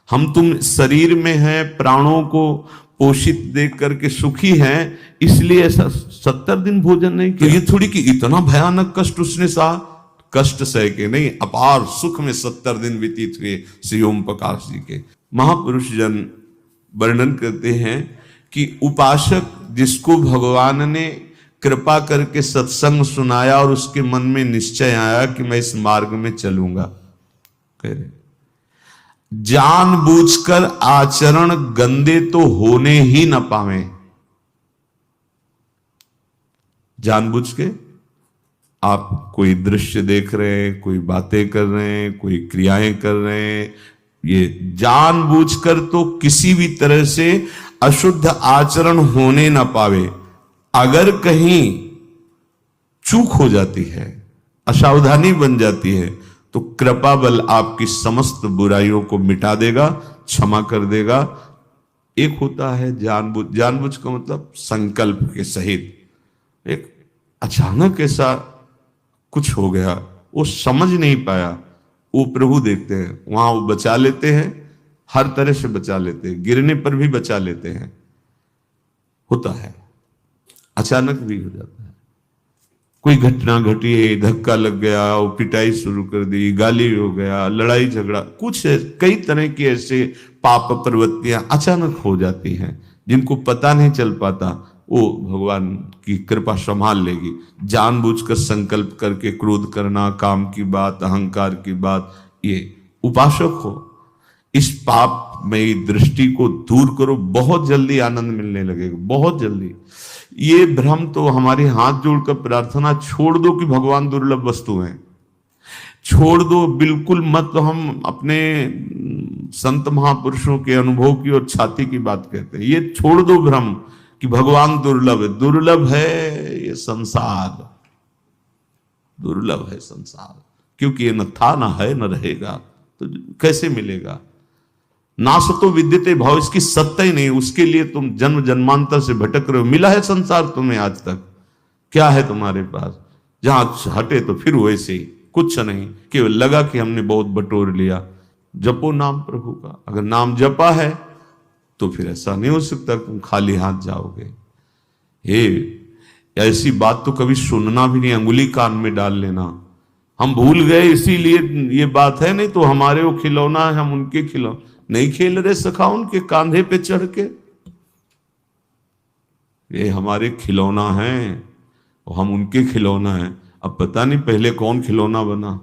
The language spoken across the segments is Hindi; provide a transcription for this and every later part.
हम तुम शरीर में हैं, प्राणों को पोषित देख करके सुखी हैं, इसलिए ऐसा 70 दिन भोजन नहीं किया। तो ये थोड़ी कि इतना भयानक कष्ट उसने सहा, कष्ट सह के नहीं, अपार सुख में 70 दिन व्यतीत हुए श्री ओम प्रकाश जी के। महापुरुष जन वर्णन करते हैं कि उपासक जिसको भगवान ने कृपा करके सत्संग सुनाया और उसके मन में निश्चय आया कि मैं इस मार्ग में चलूंगा, कह रहे जानबूझकर आचरण गंदे तो होने ही न पावे। जानबूझ के आप कोई दृश्य देख रहे हैं, कोई बातें कर रहे हैं, कोई क्रियाएं कर रहे हैं, ये जानबूझकर तो किसी भी तरह से अशुद्ध आचरण होने ना पावे। अगर कहीं चूक हो जाती है, असावधानी बन जाती है, तो कृपा बल आपकी समस्त बुराइयों को मिटा देगा, क्षमा कर देगा। एक होता है जानबूझ, जानबूझ का मतलब संकल्प के सहित। एक अचानक ऐसा कुछ हो गया, वो समझ नहीं पाया, वो प्रभु देखते हैं, वहां वो बचा लेते हैं, हर तरह से बचा लेते हैं, गिरने पर भी बचा लेते हैं। होता है, अचानक भी हो जाता है। कोई घटना घटी, धक्का लग गया, वो पिटाई शुरू कर दी, गाली हो गया, लड़ाई झगड़ा, कुछ कई तरह की ऐसे पाप प्रवृत्तियां अचानक हो जाती हैं, जिनको पता नहीं चल पाता। वो भगवान की कृपा संभाल लेगी। जानबूझकर संकल्प करके क्रोध करना, काम की बात, अहंकार की बात, ये उपासक हो, इस पाप में दृष्टि को दूर करो, बहुत जल्दी आनंद मिलने लगेगा, बहुत जल्दी। ये भ्रम तो हमारे हाथ जोड़कर प्रार्थना छोड़ दो कि भगवान दुर्लभ वस्तु हैं, छोड़ दो, बिल्कुल मत। तो हम अपने संत महापुरुषों के अनुभव की और छाती की बात कहते हैं, ये छोड़ दो भ्रम कि भगवान दुर्लभ है। दुर्लभ है ये संसार, दुर्लभ है संसार, क्योंकि ये न था, न है, न रहेगा, तो कैसे मिलेगा। नासतो विद्यते भाव, इसकी सत्ता ही नहीं, उसके लिए तुम जन्म जन्मांतर से भटक रहे हो। मिला है संसार तुम्हें आज तक, क्या है तुम्हारे पास? जहां हटे तो फिर वैसे ही, कुछ नहीं, केवल लगा कि हमने बहुत बटोर लिया। जपो नाम प्रभु का, अगर नाम जपा है तो फिर ऐसा नहीं हो सकता तुम खाली हाथ जाओगे। हे, ऐसी बात तो कभी सुनना भी नहीं, अंगुली कान में डाल लेना। हम भूल गए इसीलिए ये बात है, नहीं तो हमारे वो खिलौना है, हम उनके खिलौना नहीं खेल रहे सखा, उनके कांधे पे चढ़ के। ये हमारे खिलौना है और हम उनके खिलौना है। अब पता नहीं पहले कौन खिलौना बना,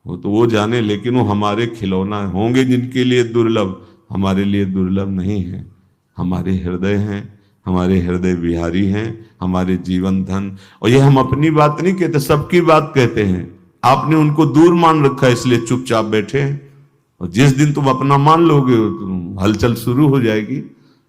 वो तो वो जाने, लेकिन वो हमारे खिलौना होंगे जिनके लिए दुर्लभ, हमारे लिए दुर्लभ नहीं है। हमारे हृदय हैं, हमारे हृदय विहारी हैं, हमारे जीवन धन। और ये हम अपनी बात नहीं कहते, सबकी बात कहते हैं। आपने उनको दूर मान रखा है, इसलिए चुपचाप बैठे हैं। और जिस दिन तुम अपना मान लोगे तो हलचल शुरू हो जाएगी,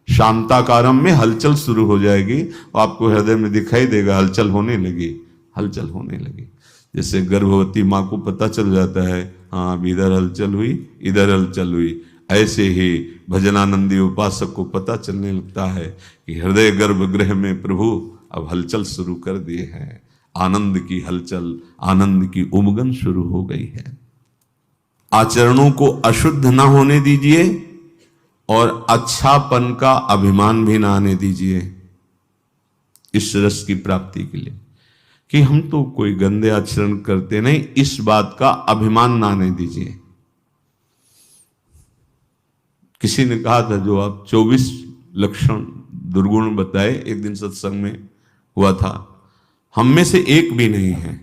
शांताकारम में हलचल शुरू हो जाएगी, और आपको हृदय में दिखाई देगा हलचल होने लगी, हलचल होने लगी। जैसे गर्भवती माँ को पता चल जाता है, हाँ अब इधर हलचल हुई, इधर हलचल हुई, ऐसे ही भजनानंदी उपासक को पता चलने लगता है कि हृदय गर्भगृह में प्रभु अब हलचल शुरू कर दिए हैं। आनंद की हलचल, आनंद की उमगन शुरू हो गई है। आचरणों को अशुद्ध ना होने दीजिए और अच्छापन का अभिमान भी ना आने दीजिए, इस रस की प्राप्ति के लिए कि हम तो कोई गंदे आचरण करते नहीं, इस बात का अभिमान ना आने दीजिए। किसी ने कहा था, जो आप 24 लक्षण दुर्गुण बताए, एक दिन सत्संग में हुआ था, हम में से एक भी नहीं है,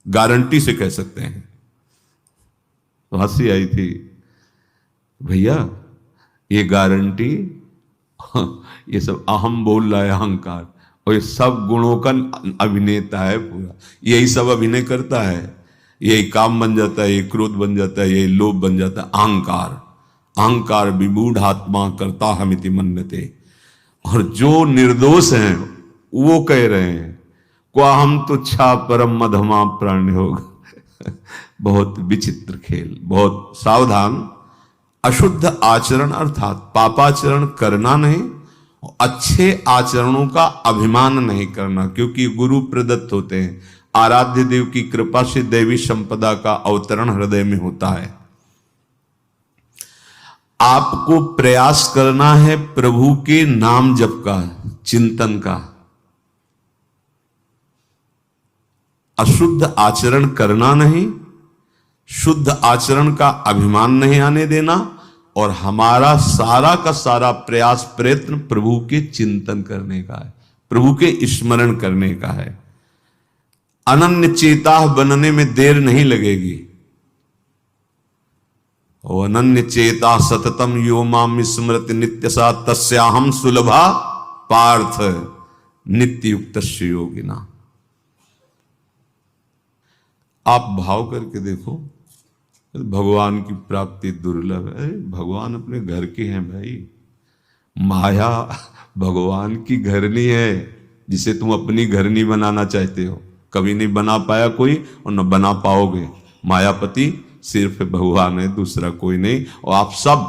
गारंटी से कह सकते हैं। तो हंसी आई थी, भैया ये गारंटी, ये सब अहम बोल रहा है, अहंकार, और ये सब गुणों का अभिनेता है पूरा, यही सब अभिनय करता है, यही काम बन जाता है, यही क्रोध बन जाता है, यही लोभ बन जाता है, अहंकार। अहंकार विमूढ़ आत्मा करता हमिति मन्यते। और जो निर्दोष हैं वो कह रहे हैं, क्वा हम तुच्छा परम मधमा प्राण होगा। बहुत विचित्र खेल, बहुत सावधान। अशुद्ध आचरण अर्थात पापाचरण करना नहीं, अच्छे आचरणों का अभिमान नहीं करना, क्योंकि गुरु प्रदत्त होते हैं। आराध्य देव की कृपा से दैवी संपदा का अवतरण हृदय में होता है। आपको प्रयास करना है प्रभु के नाम जप का, चिंतन का। अशुद्ध आचरण करना नहीं, शुद्ध आचरण का अभिमान नहीं आने देना, और हमारा सारा का सारा प्रयास प्रयत्न प्रभु के चिंतन करने का है, प्रभु के स्मरण करने का है। अनन्य चेता बनने में देर नहीं लगेगी। ओ अनन्य चेता सततम यो माम स्मृति नित्य सा तस्याहम सुलभा पार्थ नित्य युक्त योगिना। आप भाव करके देखो, भगवान की प्राप्ति दुर्लभ है। भगवान अपने घर के हैं भाई। माया भगवान की घरनी है, जिसे तुम अपनी घरनी बनाना चाहते हो। कभी नहीं बना पाया कोई और न बना पाओगे। मायापति सिर्फ भगवान है, दूसरा कोई नहीं। और आप सब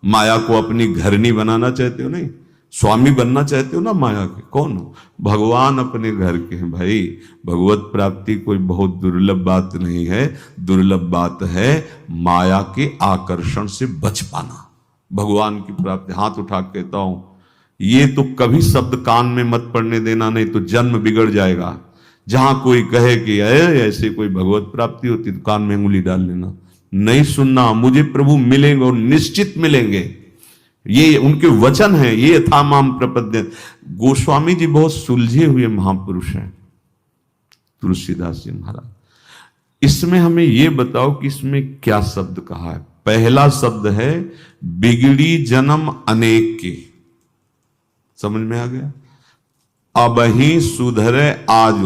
माया को अपनी घरनी बनाना चाहते हो, नहीं स्वामी बनना चाहते हो ना माया के। कौन हो? भगवान अपने घर के हैं भाई। भगवत प्राप्ति कोई बहुत दुर्लभ बात नहीं है। दुर्लभ बात है माया के आकर्षण से बच पाना। भगवान की प्राप्ति, हाथ उठा के कहता हूं, ये तो कभी शब्द कान में मत पड़ने देना, नहीं तो जन्म बिगड़ जाएगा। जहां कोई कहे कि ऐसे कोई भगवत प्राप्ति होती, तो कान में उंगली डाल लेना, नहीं सुनना। मुझे प्रभु मिलेंगे और निश्चित मिलेंगे, ये उनके वचन है। ये था माम प्रपद्य। गोस्वामी जी बहुत सुलझे हुए महापुरुष हैं, तुलसीदास जी महाराज। इसमें हमें यह बताओ कि इसमें क्या शब्द कहा है। पहला शब्द है बिगड़ी जन्म अनेक के। समझ में आ गया? अब ही सुधरे आज,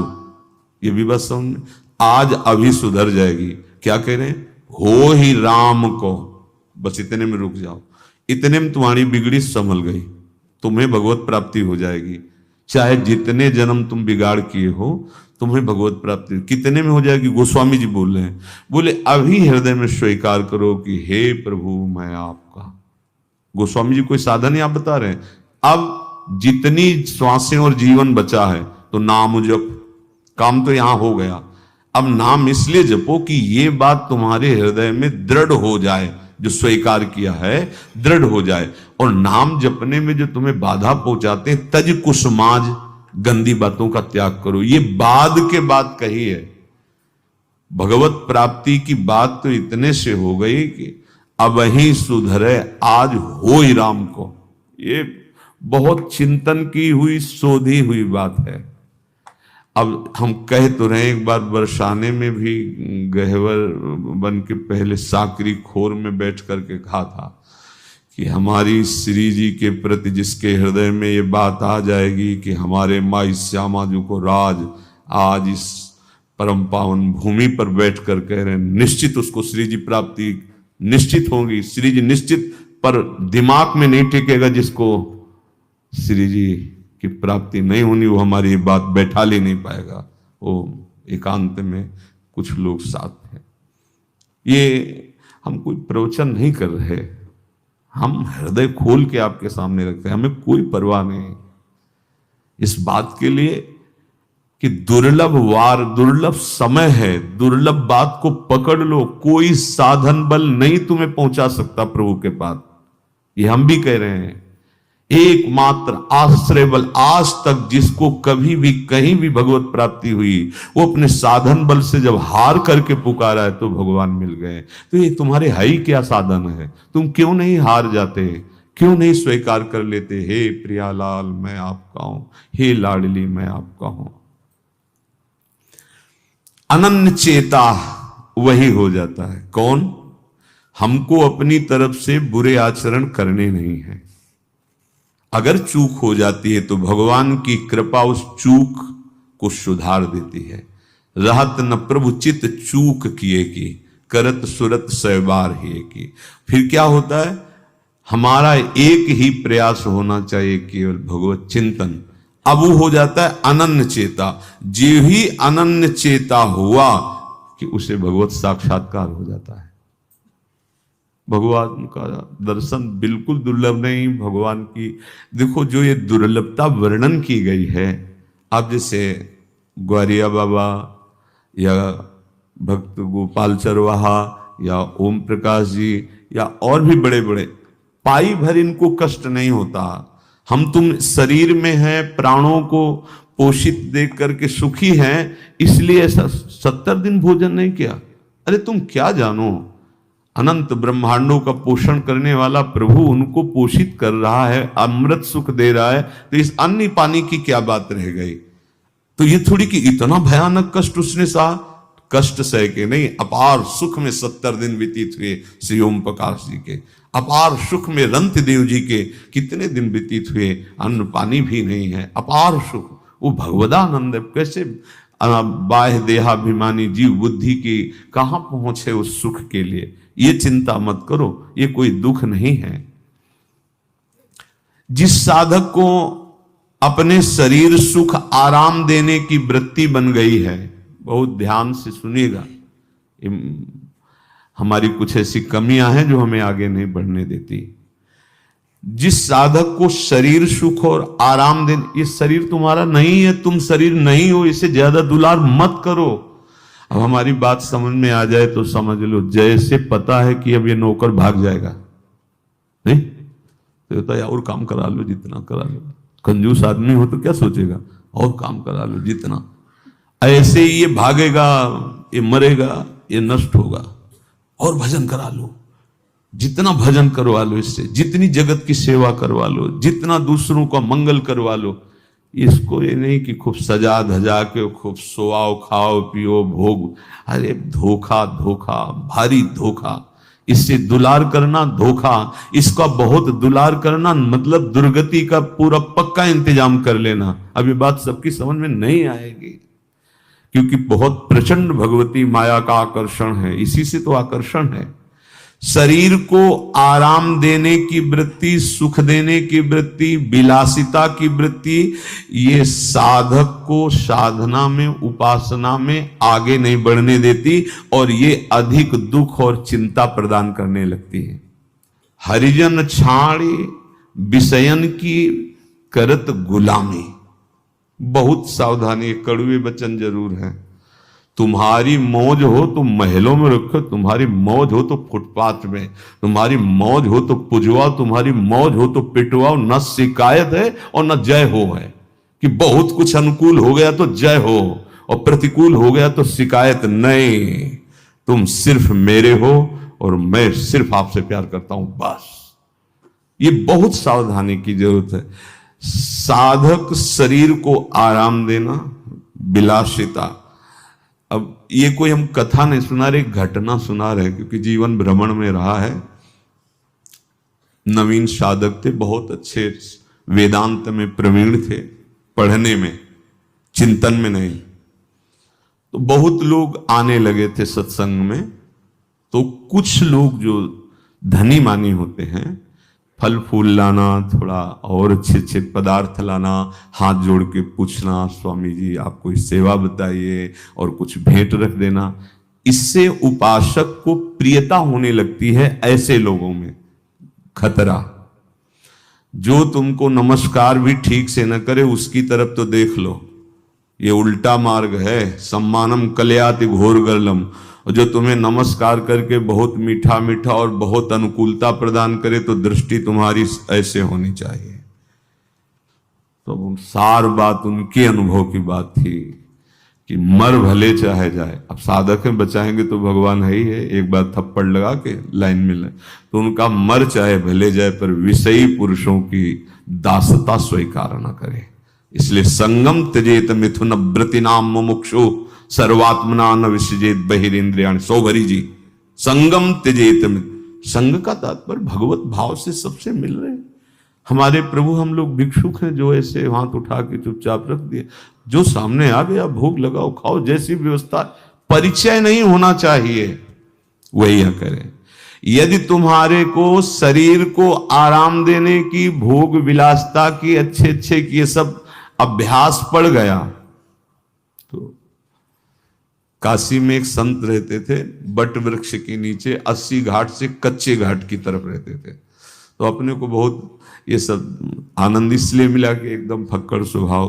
ये भी बस समझ, आज अभी सुधर जाएगी। क्या कह रहे हैं? हो ही राम को, बस इतने में रुक जाओ। इतने में तुम्हारी बिगड़ी संभल गई, तुम्हें भगवत प्राप्ति हो जाएगी। चाहे जितने जन्म तुम बिगाड़ किए हो, तुम्हें भगवत प्राप्ति कितने में हो जाएगी। गोस्वामी जी बोल रहे हैं, बोले अभी हृदय में स्वीकार करो कि हे प्रभु मैं आपका। गोस्वामी जी कोई साधन ही आप बता रहे हैं। अब जितनी श्वासें और जीवन बचा है, तो नाम जप, काम तो यहां हो गया। अब नाम इसलिए जपो कि ये बात तुम्हारे हृदय में दृढ़ हो जाए, जो स्वीकार किया है दृढ़ हो जाए। और नाम जपने में जो तुम्हें बाधा पहुंचाते हैं, तज कुसुमाज, गंदी बातों का त्याग करो। ये बाद के बाद कही है। भगवत प्राप्ति की बात तो इतने से हो गई कि अब ही सुधरे आज हो ही राम को। ये बहुत चिंतन की हुई, शोधी हुई बात है। अब हम कह तो रहे, एक बार बरसाने में भी गहवर बन के पहले साकरी खोर में बैठ करके कहा था कि हमारी श्री जी के प्रति जिसके हृदय में ये बात आ जाएगी कि हमारे माई श्यामा जी को राज आज इस परम पावन भूमि पर बैठ कर कह रहे हैं, निश्चित उसको श्री जी प्राप्ति निश्चित होगी। श्री जी निश्चित, पर दिमाग में नहीं टिकेगा जिसको श्री जी की प्राप्ति नहीं होनी, वो हमारी बात बैठा ले नहीं पाएगा। वो एकांत में कुछ लोग साथ हैं। ये हम कोई प्रवचन नहीं कर रहे, हम हृदय खोल के आपके सामने रखते हैं। हमें कोई परवाह नहीं इस बात के लिए कि दुर्लभ वार, दुर्लभ समय है, दुर्लभ बात को पकड़ लो। कोई साधन बल नहीं तुम्हें पहुंचा सकता प्रभु के पास। ये हम भी कह रहे हैं। एकमात्र आश्रय बल, आज तक जिसको कभी भी कहीं भी भगवत प्राप्ति हुई, वो अपने साधन बल से जब हार करके पुकारा है तो भगवान मिल गए। तो ये तुम्हारे है ही क्या साधन है? तुम क्यों नहीं हार जाते? क्यों नहीं स्वीकार कर लेते? हे प्रियालाल मैं आपका हूं, हे लाडली मैं आपका हूं। अनन्य चेता वही हो जाता है। कौन? हमको अपनी तरफ से बुरे आचरण करने नहीं है। अगर चूक हो जाती है तो भगवान की कृपा उस चूक को सुधार देती है। रहत न प्रभु चित चूक किए की, करत सुरत सैबार ही की। फिर क्या होता है? हमारा एक ही प्रयास होना चाहिए, केवल भगवत चिंतन। अब वो हो जाता है अनन्य चेता। जो ही अनन्य चेता हुआ कि उसे भगवत साक्षात्कार हो जाता है। भगवान का दर्शन बिल्कुल दुर्लभ नहीं। भगवान की देखो जो ये दुर्लभता वर्णन की गई है। आप जैसे ग्वारिया बाबा या भक्त गोपाल चरवाहा या ओम प्रकाश जी या और भी बड़े बड़े पाई भर इनको कष्ट नहीं होता। हम तुम शरीर में हैं, प्राणों को पोषित देख करके सुखी हैं, इसलिए ऐसा 70 दिन भोजन नहीं किया। अरे तुम क्या जानो, अनंत ब्रह्मांडों का पोषण करने वाला प्रभु उनको पोषित कर रहा है, अमृत सुख दे रहा है, तो इस अन्न पानी की क्या बात रह गई। तो ये थोड़ी कि इतना भयानक कष्ट उसने सहा, कष्ट सह के नहीं, अपार सुख में 70 दिन व्यतीत हुए श्री ओम प्रकाश जी के। अपार सुख में रंत देव जी के कितने दिन व्यतीत हुए, अन्न पानी भी नहीं है, अपार सुख। वो भगवदानंद कैसे बाह्य देहाभिमानी जीव बुद्धि की कहां पहुंचे उस सुख के लिए। ये चिंता मत करो, ये कोई दुख नहीं है। जिस साधक को अपने शरीर सुख आराम देने की वृत्ति बन गई है, बहुत ध्यान से सुनिएगा, हमारी कुछ ऐसी कमियां हैं जो हमें आगे नहीं बढ़ने देती। जिस साधक को शरीर सुख और आराम देने, ये शरीर तुम्हारा नहीं है, तुम शरीर नहीं हो, इसे ज्यादा दुलार मत करो। अब हमारी बात समझ में आ जाए तो समझ लो, जैसे पता है कि अब ये नौकर भाग जाएगा, नहीं तो होता है और काम करा लो, जितना करा लो। कंजूस आदमी हो तो क्या सोचेगा, और काम करा लो जितना, ऐसे ही ये भागेगा, ये मरेगा, ये नष्ट होगा, और भजन करा लो, जितना भजन करवा लो इससे, जितनी जगत की सेवा करवा लो, जितना दूसरों का मंगल करवा लो। इसको ये नहीं कि खूब सजा धजा के खूब सोआओ, खाओ पियो, भोग। अरे धोखा, धोखा, भारी धोखा। इससे दुलार करना धोखा, इसका बहुत दुलार करना मतलब दुर्गति का पूरा पक्का इंतजाम कर लेना। अब ये बात सबकी समझ में नहीं आएगी, क्योंकि बहुत प्रचंड भगवती माया का आकर्षण है, इसी से तो आकर्षण है। शरीर को आराम देने की वृत्ति, सुख देने की वृत्ति, विलासिता की वृत्ति, ये साधक को साधना में, उपासना में आगे नहीं बढ़ने देती, और ये अधिक दुख और चिंता प्रदान करने लगती है। हरिजन छाड़ी विषयन की करत गुलामी। बहुत सावधानी, कड़वे वचन जरूर है। तुम्हारी मौज हो तो महलों में रखो, तुम्हारी मौज हो तो फुटपाथ में, तुम्हारी मौज हो तो पुजवाओ, तुम्हारी मौज हो तो पिटवाओ। न शिकायत है और न जय हो है, कि बहुत कुछ अनुकूल हो गया तो जय हो और प्रतिकूल हो गया तो शिकायत नहीं। तुम सिर्फ मेरे हो और मैं सिर्फ आपसे प्यार करता हूं, बस। ये बहुत सावधानी की जरूरत है। साधक शरीर को आराम देना, विलासिता। अब ये कोई हम कथा नहीं सुना रहे, घटना सुना रहे, क्योंकि जीवन भ्रमण में रहा है। नवीन साधक थे, बहुत अच्छे, वेदांत में प्रवीण थे, पढ़ने में, चिंतन में नहीं। तो बहुत लोग आने लगे थे सत्संग में। तो कुछ लोग जो धनी मानी होते हैं, फल फूल लाना, थोड़ा और अच्छे अच्छे पदार्थ लाना, हाथ जोड़ के पूछना, स्वामी जी आप कोई सेवा बताइए, और कुछ भेंट रख देना। इससे उपासक को प्रियता होने लगती है। ऐसे लोगों में खतरा, जो तुमको नमस्कार भी ठीक से न करे उसकी तरफ तो देख लो, ये उल्टा मार्ग है। सम्मानम कल्याति घोर गर्लम। और जो तुम्हें नमस्कार करके बहुत मीठा मीठा और बहुत अनुकूलता प्रदान करे, तो दृष्टि तुम्हारी ऐसे होनी चाहिए। तो सार बात उनके अनुभव की बात थी कि मर भले चाहे जाए। अब साधक में बचाएंगे तो भगवान है ही है, एक बार थप्पड़ लगा के लाइन में ले, तो उनका मर चाहे भले जाए, पर विषयी पुरुषों की दासता स्वीकार न करे। इसलिए संगम त्यजेत मिथुन व्रति नाम मुमुक्षु सर्वात्मना न विसृजेत बहिरेंद्रियाणि। सौभरी जी, संगम त्यजेत। संग का तात्पर्य भगवत भाव से सबसे मिल रहे। हमारे प्रभु, हम लोग भिक्षुक हैं जो ऐसे हाथ उठा के चुपचाप रख दिए, जो सामने आ गया भोग लगाओ खाओ, जैसी व्यवस्था, परिचय नहीं होना चाहिए, वही करें। यदि तुम्हारे को शरीर को आराम देने की, भोग विलासता की, अच्छे अच्छे की ये सब अभ्यास पड़ गया, तो काशी में एक संत रहते थे, बट वृक्ष के नीचे 80 घाट से कच्चे घाट की तरफ रहते थे। तो अपने को बहुत ये सब आनंद इसलिए मिला कि एकदम फक्कड़ स्वभाव।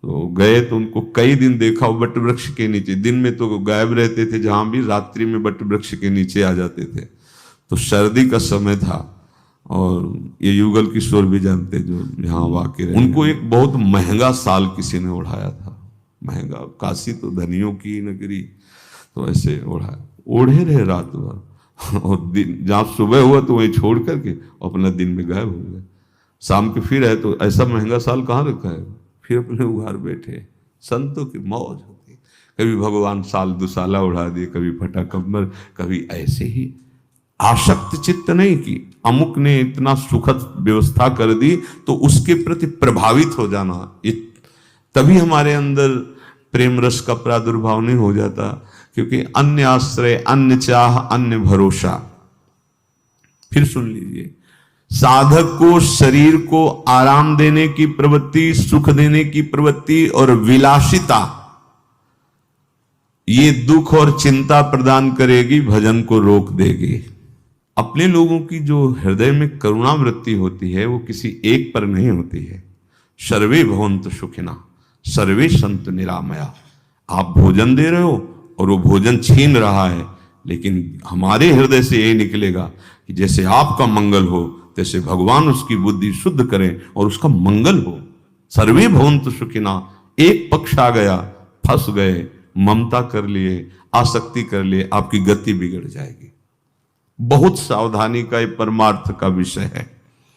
तो गए तो उनको कई दिन देखा, वो बट वृक्ष के नीचे, दिन में तो गायब रहते थे जहां भी, रात्रि में बट वृक्ष के नीचे आ जाते थे। तो सर्दी का समय था और ये युगल किशोर भी जानते जो यहाँ वाकई रहे। उनको एक बहुत महंगा साल किसी ने उड़ाया था, महंगा, काशी तो धनियों की नगरी, तो ऐसे ओढ़े रहे रात भर और दिन जहाँ सुबह हुआ तो वहीं छोड़ करके अपना दिन में गायब हो गए। शाम के फिर है तो ऐसा महंगा साल कहाँ रखा है, फिर अपने उघार बैठे। संतों की मौज होती, कभी भगवान साल दुसाला उड़ा दिए, कभी फटा कम्बल, कभी ऐसे ही आसक्त चित्त नहीं कि अमुक ने इतना सुखद व्यवस्था कर दी तो उसके प्रति प्रभावित हो जाना, तभी हमारे अंदर प्रेम रस का प्रादुर्भाव नहीं हो जाता। क्योंकि अन्य आश्रय, अन्य चाह, अन्य भरोसा। फिर सुन लीजिए, साधक को शरीर को आराम देने की प्रवृत्ति, सुख देने की प्रवृत्ति और विलासिता, ये दुख और चिंता प्रदान करेगी, भजन को रोक देगी। अपने लोगों की जो हृदय में करुणा वृत्ति होती है वो किसी एक पर नहीं होती है। सर्वे भवन्तु सुखिनः सर्वे सन्तु निरामया। आप भोजन दे रहे हो और वो भोजन छीन रहा है, लेकिन हमारे हृदय से यही निकलेगा कि जैसे आपका मंगल हो तैसे भगवान उसकी बुद्धि शुद्ध करें और उसका मंगल हो। सर्वे भवन्तु सुखिनः, एक पक्ष आ गया, फंस गए, ममता कर लिए, आसक्ति कर लिए, आपकी गति बिगड़ जाएगी। बहुत सावधानी का ये परमार्थ का विषय है।